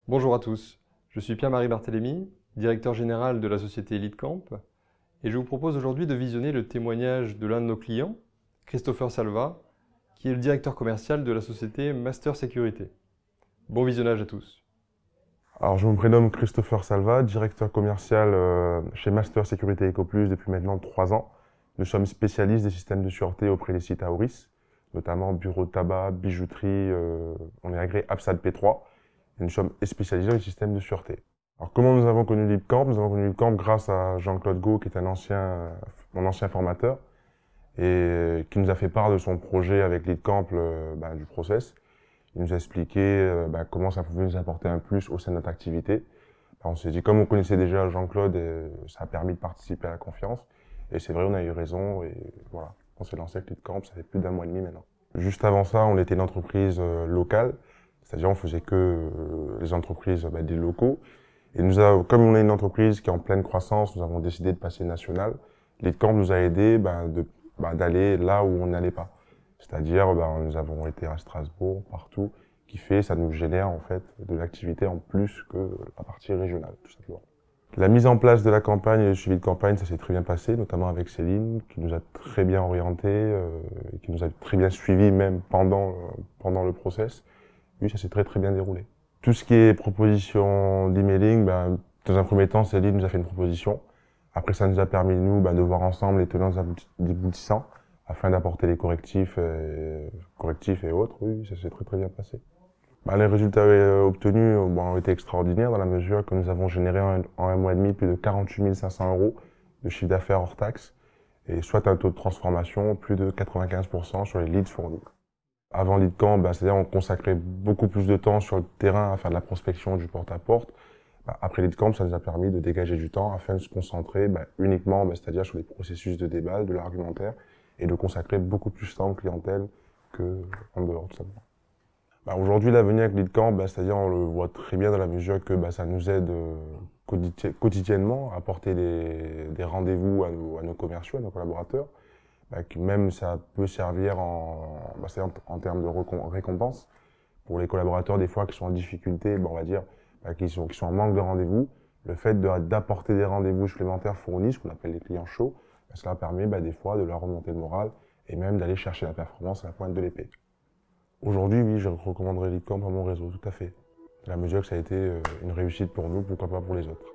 Bonjour à tous, je suis Pierre-Marie Barthélémy, directeur général de la société LeadCamp, et je vous propose aujourd'hui de visionner le témoignage de l'un de nos clients, Christopher Salva, qui est le directeur commercial de la société Master Sécurité. Bon visionnage à tous. Alors, je me prénomme Christopher Salva, directeur commercial chez Master Sécurité EcoPlus depuis maintenant 3 ans. Nous sommes spécialistes des systèmes de sûreté auprès des sites AORIS, notamment bureaux de tabac, bijouterie, on est agréé APSAD P3 et nous sommes spécialisés dans les systèmes de sûreté. Alors, comment nous avons connu LeadCamp? Nous avons connu LeadCamp grâce à Jean-Claude Gau, qui est mon ancien formateur, et qui nous a fait part de son projet avec LeadCamp, du process. Il nous a expliqué comment ça pouvait nous apporter un plus au sein de notre activité. On s'est dit, comme on connaissait déjà Jean-Claude, ça a permis de participer à la confiance. Et c'est vrai, on a eu raison. Et voilà, on s'est lancé avec LeadCamp, ça fait plus d'1 mois et demi maintenant. Juste avant ça, on était une entreprise locale. C'est-à-dire, on faisait que les entreprises des locaux. Et comme on est une entreprise qui est en pleine croissance, nous avons décidé de passer national. LeadCamp nous a aidé d'aller là où on n'allait pas. C'est-à-dire, nous avons été à Strasbourg, partout, ça nous génère en fait de l'activité en plus que la partie régionale, tout simplement. La mise en place de la campagne et le suivi de campagne, ça s'est très bien passé, notamment avec Céline, qui nous a très bien orientés, et qui nous a très bien suivis même pendant le process. Oui, ça s'est très très bien déroulé. Tout ce qui est proposition d'emailing, dans un premier temps, Céline nous a fait une proposition. Après, ça nous a permis, nous, de voir ensemble les tenants aboutissants, afin d'apporter les correctifs et autres. Oui, ça s'est très très bien passé. Les résultats obtenus ont été extraordinaires dans la mesure que nous avons généré en 1 mois et demi plus de 48 500 € de chiffre d'affaires hors taxe, et soit un taux de transformation plus de 95% sur les leads fournis. Avant LeadCamp, c'est-à-dire on consacrait beaucoup plus de temps sur le terrain à faire de la prospection du porte-à-porte. Après LeadCamp, ça nous a permis de dégager du temps afin de se concentrer uniquement, c'est-à-dire sur les processus de débat, de l'argumentaire, et de consacrer beaucoup plus de temps aux clientèles qu'en dehors, tout simplement. Aujourd'hui, l'avenir avec LeadCamp, c'est-à-dire on le voit très bien dans la mesure que ça nous aide quotidiennement à apporter des rendez-vous à nos commerciaux, à nos collaborateurs. Même ça peut servir en termes de récompense pour les collaborateurs des fois qui sont en difficulté, on va dire, qui sont en manque de rendez-vous. Le fait d'apporter des rendez-vous supplémentaires fournis, ce qu'on appelle les clients chauds, cela permet des fois de leur remonter le moral et même d'aller chercher la performance à la pointe de l'épée. Aujourd'hui, oui, je recommanderais LeadCamp à mon réseau, tout à fait. À la mesure que ça a été une réussite pour nous, pourquoi pas pour les autres.